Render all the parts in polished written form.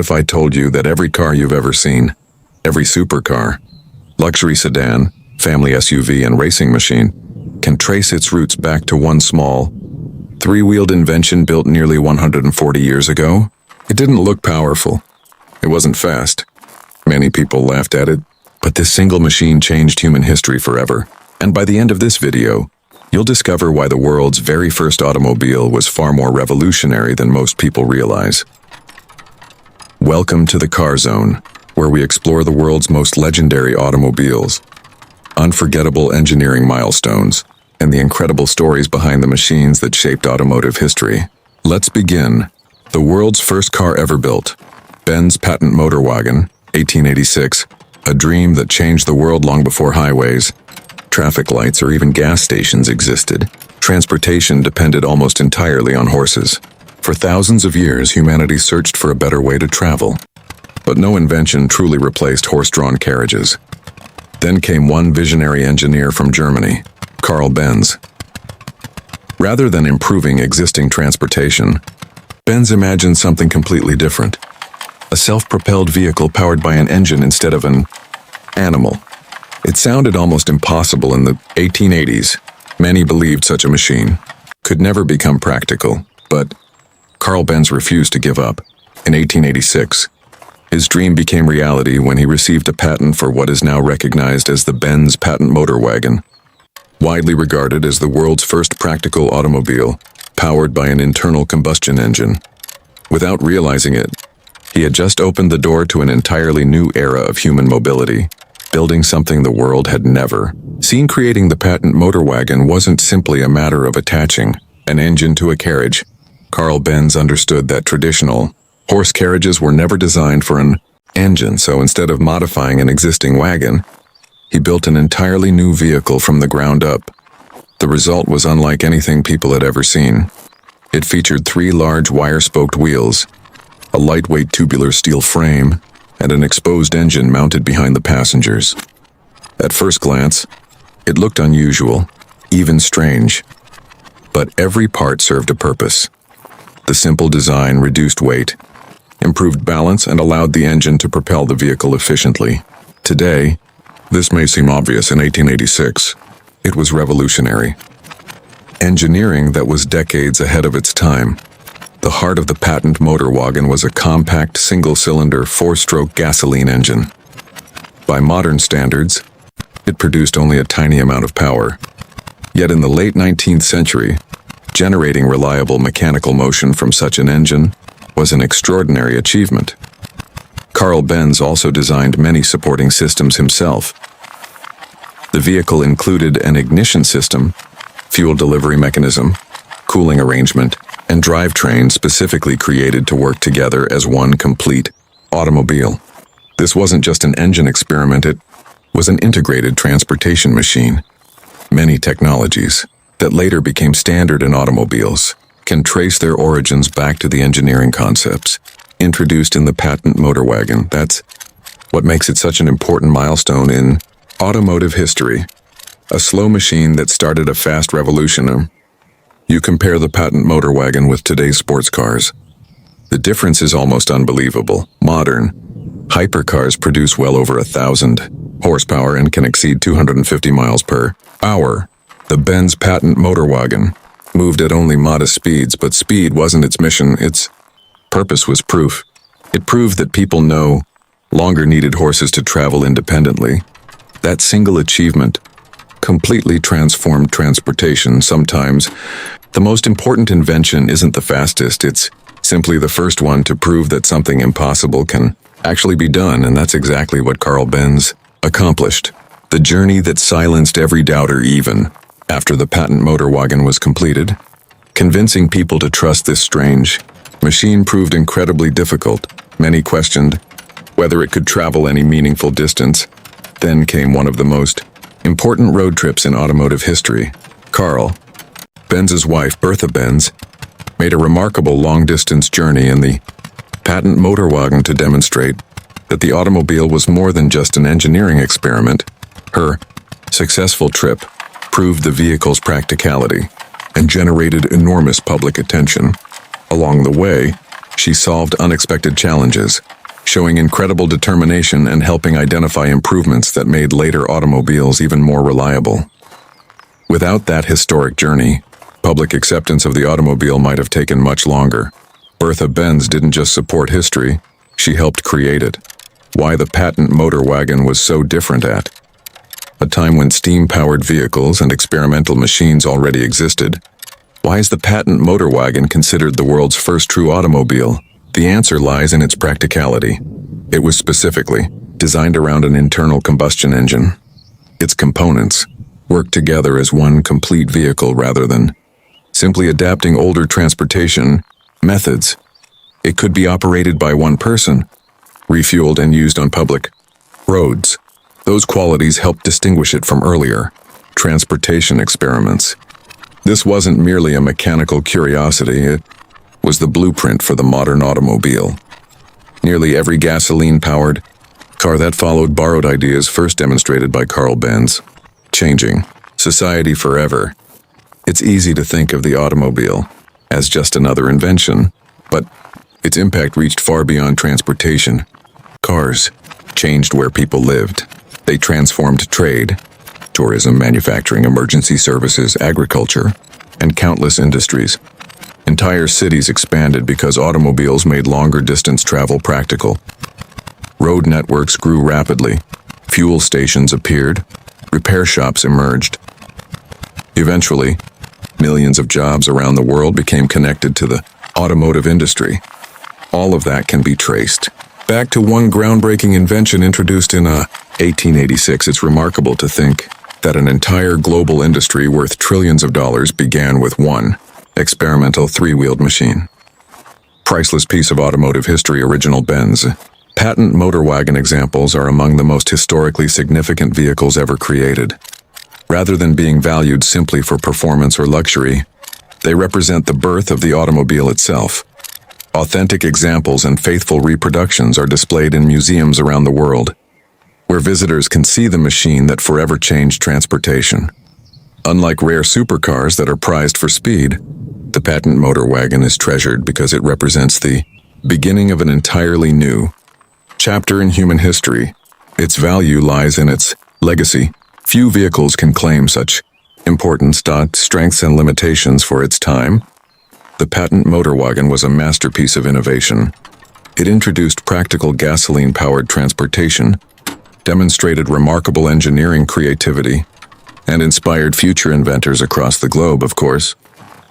if I told you that every car you've ever seen, every supercar, luxury sedan, family SUV, and racing machine can trace its roots back to one small, three-wheeled invention built nearly 140 years ago? It didn't look powerful. It wasn't fast. Many people laughed at it, but this single machine changed human history forever. And by the end of this video, you'll discover why the world's very first automobile was far more revolutionary than most people realize. Welcome to the Car Zone, where we explore the world's most legendary automobiles, unforgettable engineering milestones, and the incredible stories behind the machines that shaped automotive history. Let's begin. The world's first car ever built, Benz Patent-Motorwagen, 1886, a dream that changed the world long before highways, traffic lights, or even gas stations existed. Transportation depended almost entirely on horses. For thousands of years, humanity searched for a better way to travel. But no invention truly replaced horse-drawn carriages. Then came one visionary engineer from Germany, Karl Benz. Rather than improving existing transportation, Benz imagined something completely different. A self-propelled vehicle powered by an engine instead of an animal. It sounded almost impossible in the 1880s. Many believed such a machine could never become practical, but Karl Benz refused to give up. In 1886, his dream became reality when he received a patent for what is now recognized as the Benz Patent-Motorwagen, widely regarded as the world's first practical automobile, powered by an internal combustion engine. Without realizing it, he had just opened the door to an entirely new era of human mobility, building something the world had never seen. Creating the Patent-Motorwagen wasn't simply a matter of attaching an engine to a carriage. Karl Benz understood that traditional horse carriages were never designed for an engine, so instead of modifying an existing wagon, he built an entirely new vehicle from the ground up. The result was unlike anything people had ever seen. It featured 3 large wire-spoked wheels, a lightweight tubular steel frame, and an exposed engine mounted behind the passengers. At first glance, it looked unusual, even strange. But every part served a purpose. The simple design reduced weight, improved balance, and allowed the engine to propel the vehicle efficiently. Today, this may seem obvious. In 1886, it was revolutionary. Engineering that was decades ahead of its time. The heart of the Patent-Motorwagen was a compact, single-cylinder, 4-stroke gasoline engine. By modern standards, it produced only a tiny amount of power. Yet in the late 19th century, generating reliable mechanical motion from such an engine was an extraordinary achievement. Karl Benz also designed many supporting systems himself. The vehicle included an ignition system, fuel delivery mechanism, cooling arrangement, and drivetrain specifically created to work together as one complete automobile. This wasn't just an engine experiment, it was an integrated transportation machine. Many technologies that later became standard in automobiles can trace their origins back to the engineering concepts introduced in the Patent-Motorwagen. That's what makes it such an important milestone in automotive history. A slow machine that started a fast revolution. You compare the Patent-Motorwagen with today's sports cars. The difference is almost unbelievable. Modern hypercars produce well over 1,000 horsepower and can exceed 250 miles per hour. The Benz Patent-Motorwagen moved at only modest speeds, but speed wasn't its mission. Its purpose was proof. It proved that people no longer needed horses to travel independently. That single achievement completely transformed transportation. Sometimes the most important invention isn't the fastest, it's simply the first one to prove that something impossible can actually be done, and that's exactly what Karl Benz accomplished. The journey that silenced every doubter even after the Patent-Motorwagen was completed. Convincing people to trust this strange machine proved incredibly difficult. Many questioned whether it could travel any meaningful distance. Then came one of the most important road trips in automotive history. Karl, Benz's wife Bertha Benz, made a remarkable long-distance journey in the Patent-Motorwagen to demonstrate that the automobile was more than just an engineering experiment. Her successful trip proved the vehicle's practicality and generated enormous public attention. Along the way, She solved unexpected challenges, showing incredible determination and helping identify improvements that made later automobiles even more reliable. Without that historic journey, public acceptance of the automobile might have taken much longer. Bertha Benz didn't just support history, she helped create it. Why the Patent-Motorwagen was so different at a time when steam-powered vehicles and experimental machines already existed. Why is the Patent-Motorwagen considered the world's first true automobile? The answer lies in its practicality. It was specifically designed around an internal combustion engine. Its components worked together as one complete vehicle rather than simply adapting older transportation methods. It could be operated by one person, refueled and used on public roads. Those qualities helped distinguish it from earlier transportation experiments. This wasn't merely a mechanical curiosity, it was the blueprint for the modern automobile. Nearly every gasoline-powered car that followed borrowed ideas first demonstrated by Karl Benz, changing society forever. It's easy to think of the automobile as just another invention, but its impact reached far beyond transportation. Cars changed where people lived. They transformed trade, tourism, manufacturing, emergency services, agriculture, and countless industries. Entire cities expanded because automobiles made longer distance travel practical. Road networks grew rapidly. Fuel stations appeared. Repair shops emerged. Eventually, millions of jobs around the world became connected to the automotive industry. All of that can be traced back to one groundbreaking invention introduced in 1886. It's remarkable to think that an entire global industry worth trillions of dollars began with one experimental three-wheeled machine. Priceless piece of automotive history. Original Benz Patent-Motorwagen examples are among the most historically significant vehicles ever created. Rather than being valued simply for performance or luxury, they represent the birth of the automobile itself. Authentic examples and faithful reproductions are displayed in museums around the world, where visitors can see the machine that forever changed transportation. Unlike rare supercars that are prized for speed, the Patent-Motorwagen is treasured because it represents the beginning of an entirely new chapter in human history. Its value lies in its legacy. Few vehicles can claim such importance, strengths, and limitations for its time. The Patent-Motorwagen was a masterpiece of innovation. It introduced practical gasoline-powered transportation, demonstrated remarkable engineering creativity, and inspired future inventors across the globe, of course.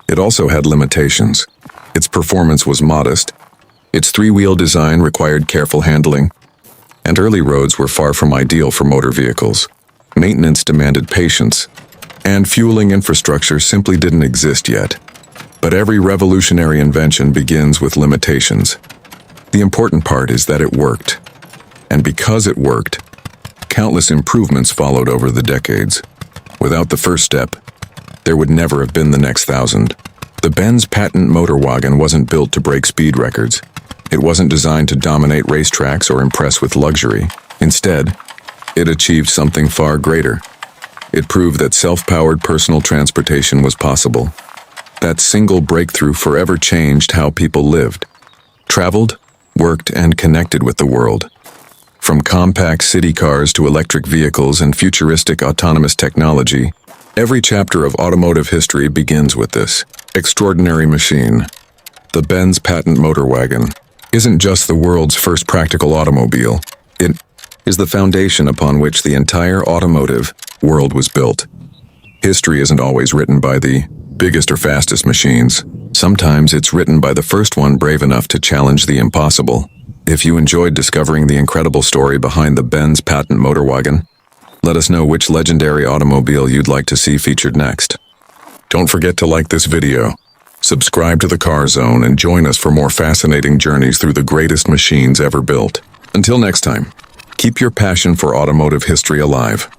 It also had limitations. Its performance was modest, its three-wheel design required careful handling, and early roads were far from ideal for motor vehicles. Maintenance demanded patience, and fueling infrastructure simply didn't exist yet. But every revolutionary invention begins with limitations. The important part is that it worked. And because it worked, countless improvements followed over the decades. Without the first step, there would never have been the next 1,000. The Benz Patent-Motorwagen wasn't built to break speed records. It wasn't designed to dominate racetracks or impress with luxury. Instead, it achieved something far greater. It proved that self-powered personal transportation was possible. That single breakthrough forever changed how people lived, traveled, worked, and connected with the world. From compact city cars to electric vehicles and futuristic autonomous technology, every chapter of automotive history begins with this extraordinary machine. The Benz Patent-Motorwagen isn't just the world's first practical automobile. It is the foundation upon which the entire automotive world was built. History isn't always written by the biggest or fastest machines. Sometimes it's written by the first one brave enough to challenge the impossible. If you enjoyed discovering the incredible story behind the Benz Patent-Motorwagen, let us know which legendary automobile you'd like to see featured next. Don't forget to like this video, subscribe to the Car Zone, and join us for more fascinating journeys through the greatest machines ever built. Until next time, keep your passion for automotive history alive.